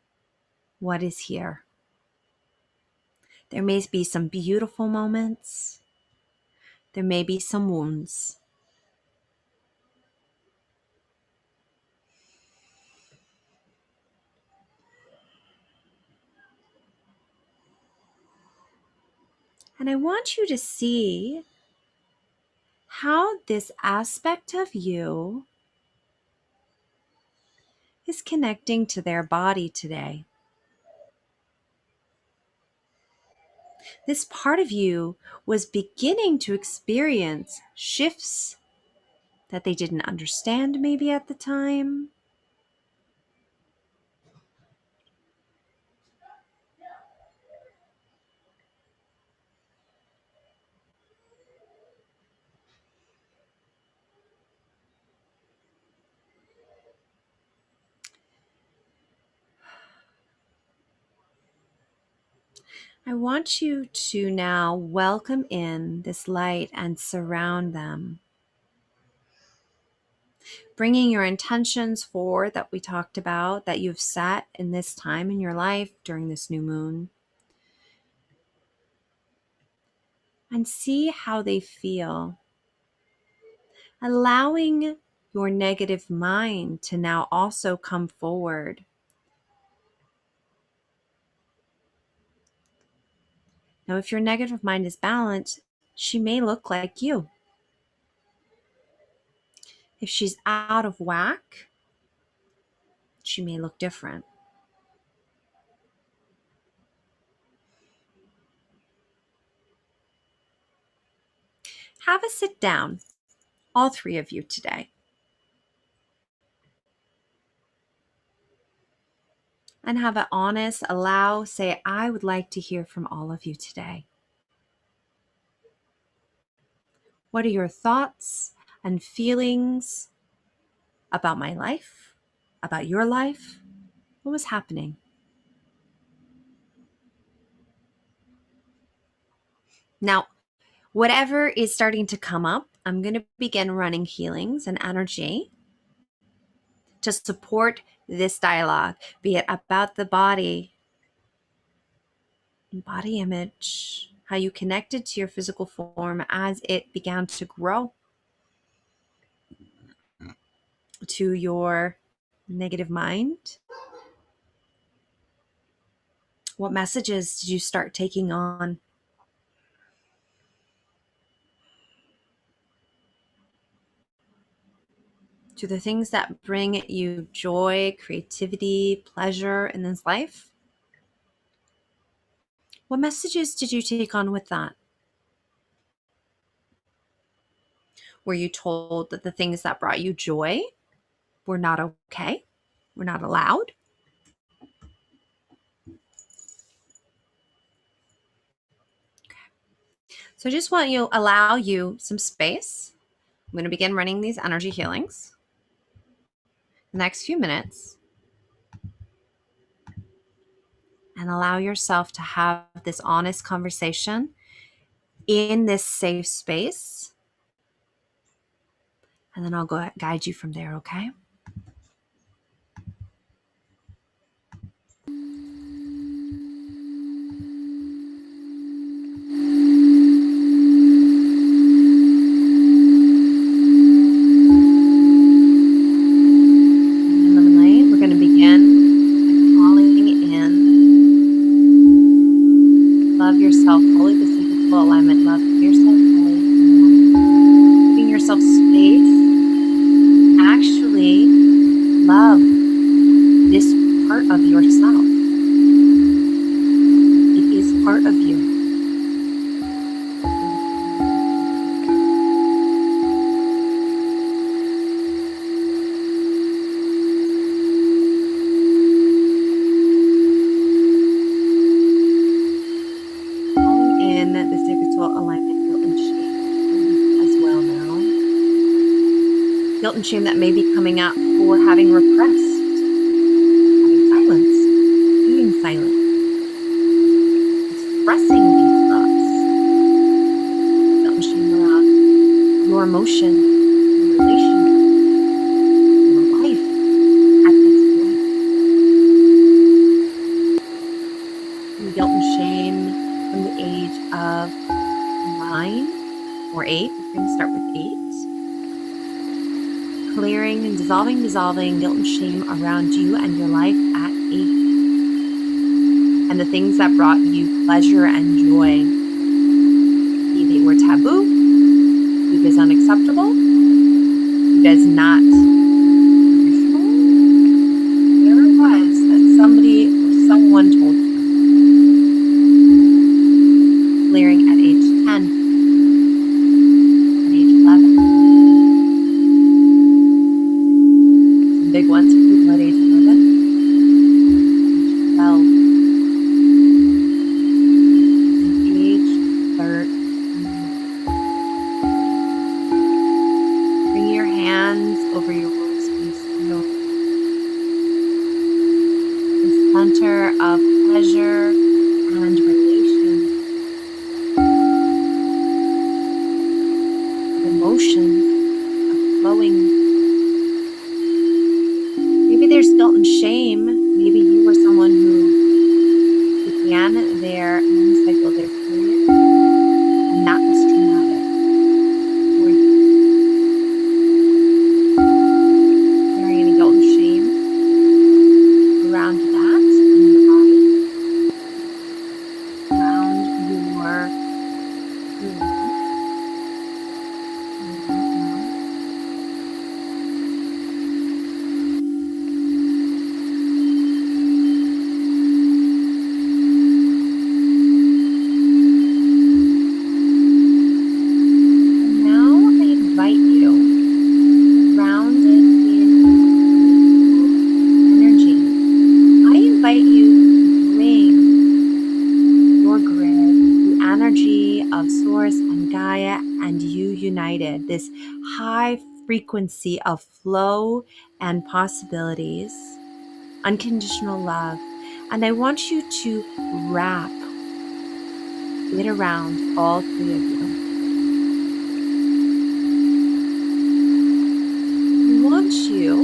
what is here. There may be some beautiful moments. There may be some wounds. And I want you to see how this aspect of you is connecting to their body today. This part of you was beginning to experience shifts that they didn't understand maybe at the time. I want you to now welcome in this light and surround them. Bringing your intentions forward that we talked about, that you've set in this time in your life during this new moon. And see how they feel. Allowing your negative mind to now also come forward. Now, if your negative mind is balanced, she may look like you. If she's out of whack, she may look different. Have a sit down, all three of you today. And have an honest, say, I would like to hear from all of you today. What are your thoughts and feelings about my life, about your life? What was happening? Now, whatever is starting to come up, I'm going to begin running healings and energy to support this dialogue, be it about the body image, how you connected to your physical form as it began to grow, to your negative mind. What messages did you start taking on? To the things that bring you joy, creativity, pleasure in this life? What messages did you take on with that? Were you told that the things that brought you joy were not okay? Were not allowed? So I just want you allow you some space. I'm going to begin running these energy healings the next few minutes, and allow yourself to have this honest conversation in this safe space. And then I'll go guide you from there, okay? We're going to begin by calling in love yourself fully, the sacral alignment, love yourself fully, giving yourself space, actually love this part of yourself. It is part of you. In the sacral alignment, guilt and shame as well now. Guilt and shame that may be coming up for having repressed, having silence, being silent, expressing these thoughts. Guilt and shame around your emotion, your relationship, your life at this point. And guilt and shame from the age of 9 or 8. We're going to start with 8. Clearing and dissolving guilt and shame around you and your life at 8. And the things that brought you pleasure and joy. Be they were taboo, it is unacceptable, it is not useful. Whatever it was that somebody or someone told you. Clearing at age 10, at age 11. Some big ones for people at age 11, age 12, and age 13. Bring your hands over your world space, the center of pleasure and relation. Emotions are flowing shame. Maybe you were someone who began their men's cycle, their period, and that was traumatic for you. Carrying guilt and shame around that in your body, around your feelings. Of Source and Gaia and you united, this high frequency of flow and possibilities, unconditional love. And I want you to wrap it around all three of you. I want you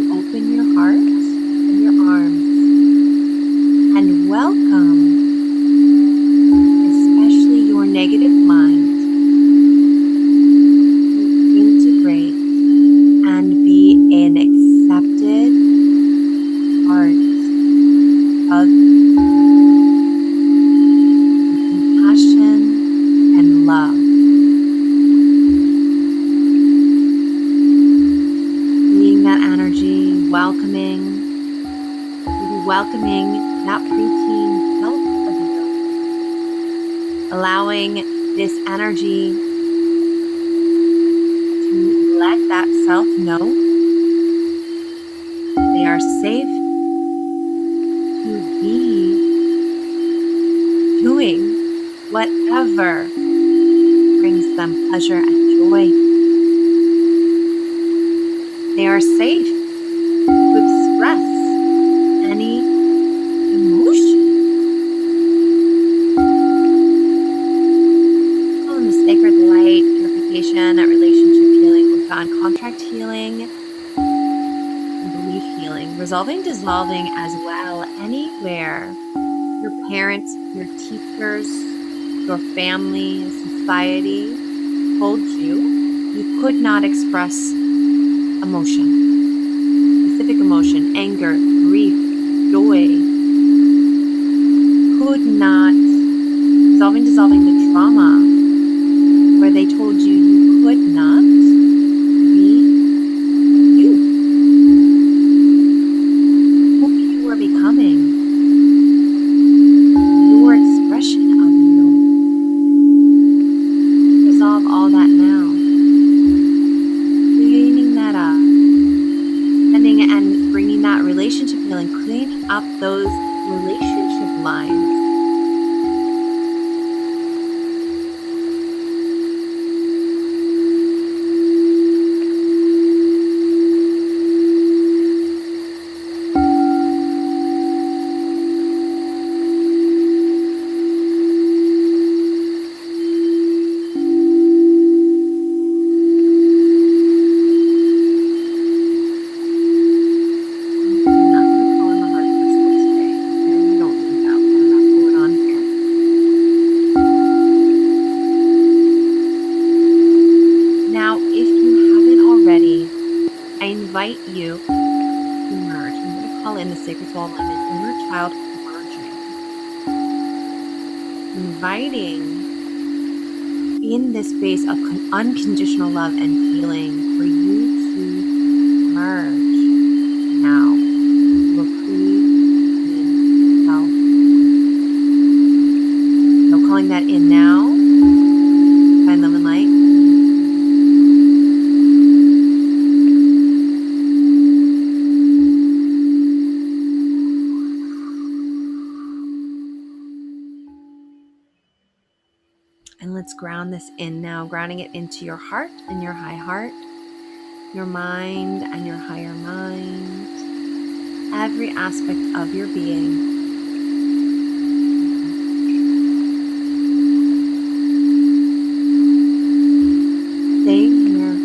to open your heart and your arms and welcome your negative mind to integrate and be an accepted part of compassion and love. Being that energy, welcoming that preteen self of you. Allowing this energy to let that self know they are safe to be doing whatever brings them pleasure and joy. They are safe to express any emotion. In the sacred light, purification, relationship healing, we've gone contract healing, and belief healing, resolving, dissolving as well. Anywhere your parents, your teachers, your family, society told you could not express emotion, specific emotion, anger, grief, joy, could not, dissolving the trauma where they told you could not be you, who you were becoming, your expression of you. Resolve all that now, cleaning that up, and bringing that relationship healing, cleaning up those relationship lines. Invite you to merge. I'm going to call in the sacred soul alignment, inner child merging. Inviting in this space of unconditional love and healing for you to merge now into a pre-human self. So calling that in now, find love and light. And let's ground this in now, grounding it into your heart and your high heart, your mind and your higher mind, every aspect of your being. Staying here.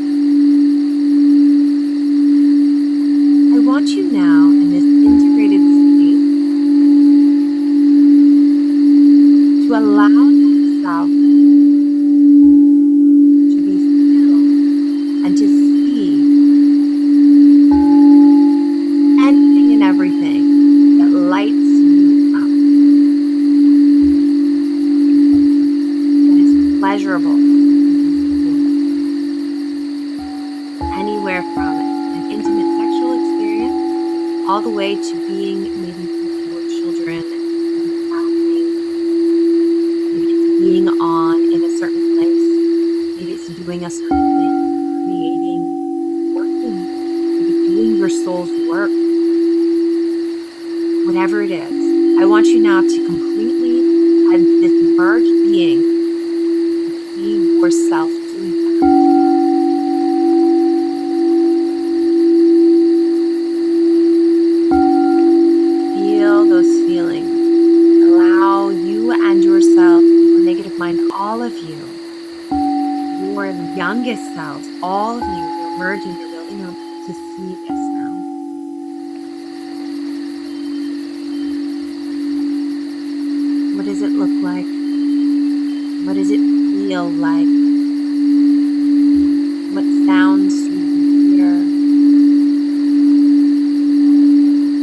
I all the way to being maybe with your children, maybe traveling, maybe it's being on in a certain place, maybe it's doing a certain thing, creating, working, maybe doing your soul's work, whatever it is. I want you now to completely, as this merged being, see yourself doing that. Feel those feelings. Allow you and yourself, your negative mind, all of you, your youngest selves, all of you, you're merging, you're building up to see this now. What does it look like? What does it feel like? What sounds do you hear?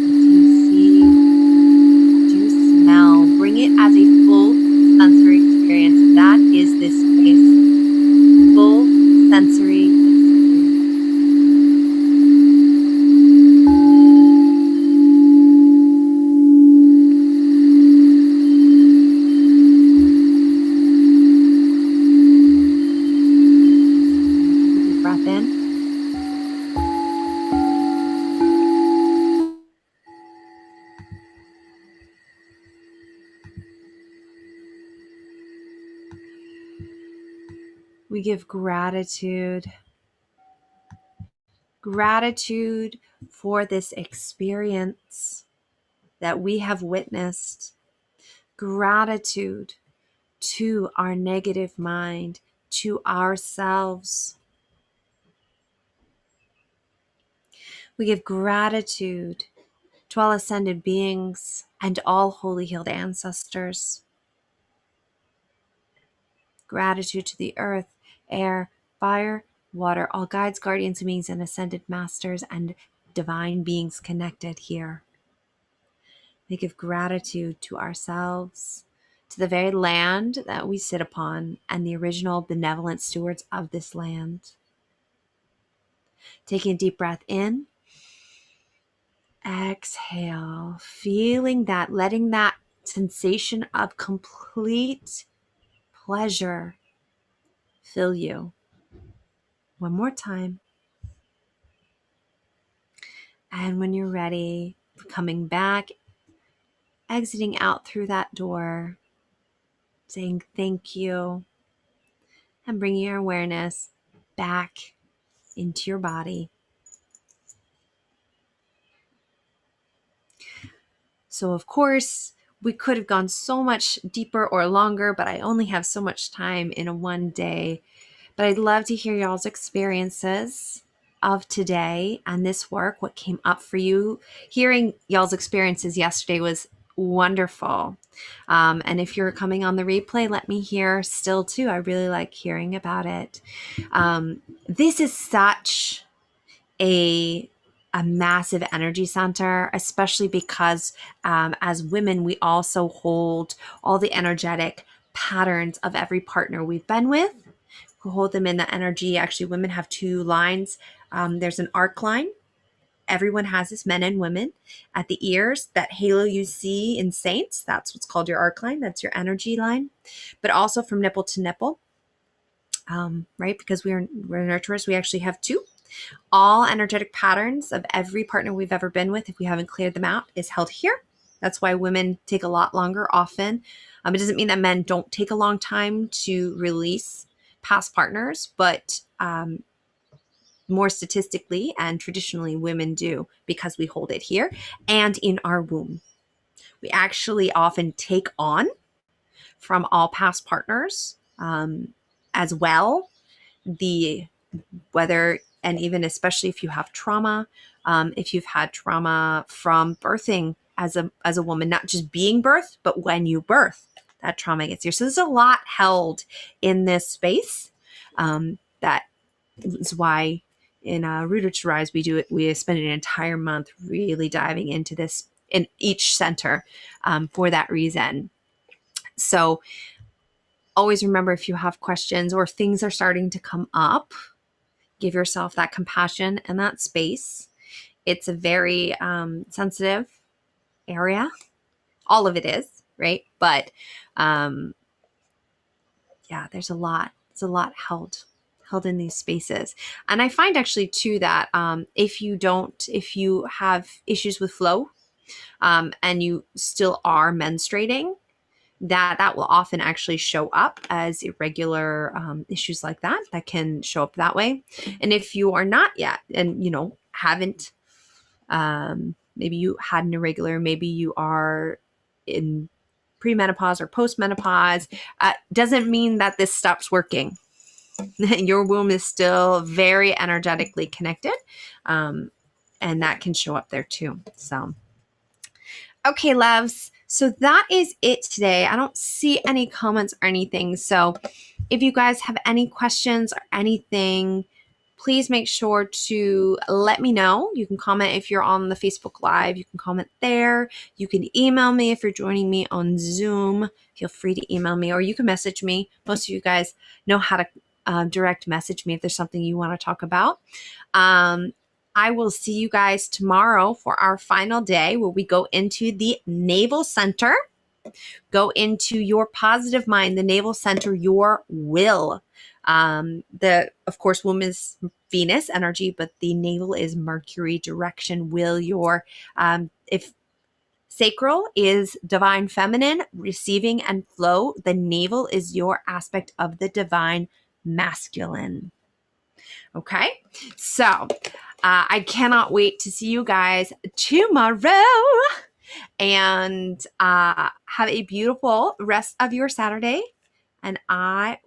What do you see? What do you smell? Bring it as a full sensory experience. That is this space. Full sensory experience. Take a deep breath in. We give gratitude for this experience that we have witnessed. Gratitude to our negative mind, to ourselves. We give gratitude to all ascended beings and all holy healed ancestors. Gratitude to the earth, air, fire, water, all guides, guardians, beings, and ascended masters and divine beings connected here. We give gratitude to ourselves, to the very land that we sit upon, and the original benevolent stewards of this land. Taking a deep breath in, exhale, feeling that, letting that sensation of complete pleasure fill you. One more time. And when you're ready, coming back, exiting out through that door, saying thank you, and bringing your awareness back into your body. So, of course, we could have gone so much deeper or longer, but I only have so much time in a one day. But I'd love to hear y'all's experiences of today and this work, what came up for you. Hearing y'all's experiences yesterday was wonderful. And if you're coming on the replay, let me hear still too. I really like hearing about it. This is such a massive energy center, especially because as women, we also hold all the energetic patterns of every partner we've been with. We hold them in the energy. Actually, women have two lines. There's an arc line. Everyone has this, men and women. At the ears, that halo you see in saints, that's what's called your arc line. That's your energy line. But also from nipple to nipple, right? Because we're nurturers, we actually have two. All energetic patterns of every partner we've ever been with, if we haven't cleared them out, is held here. That's why women take a lot longer often. It doesn't mean that men don't take a long time to release past partners, but more statistically and traditionally women do, because we hold it here and in our womb. We actually often take on from all past partners as well, whether, and even especially if you have trauma, if you've had trauma from birthing as a woman, not just being birthed, but when you birth, that trauma gets here. So there's a lot held in this space. That is why in Rooted to Rise, we spend an entire month really diving into this in each center for that reason. So always remember, if you have questions or things are starting to come up, give yourself that compassion and that space. It's a very sensitive area. All of it is, right? But yeah, there's a lot. It's a lot held in these spaces. And I find actually too that if you have issues with flow and you still are menstruating, that will often actually show up as irregular issues like that can show up that way. And if you are not yet, and haven't, maybe you had an irregular, maybe you are in premenopause or postmenopause, doesn't mean that this stops working. Your womb is still very energetically connected, and that can show up there too. So, okay, loves. So that is it today. I don't see any comments or anything. So if you guys have any questions or anything, please make sure to let me know. You can comment if you're on the Facebook Live. You can comment there. You can email me if you're joining me on Zoom. Feel free to email me, or you can message me. Most of you guys know how to direct message me if there's something you want to talk about. I will see you guys tomorrow for our final day where we go into the navel center, go into your positive mind, the navel center, your will. Of course, womb is Venus energy, but the navel is Mercury direction, will, your, if sacral is divine feminine, receiving and flow, the navel is your aspect of the divine masculine. Okay, so I cannot wait to see you guys tomorrow, and have a beautiful rest of your Saturday. And I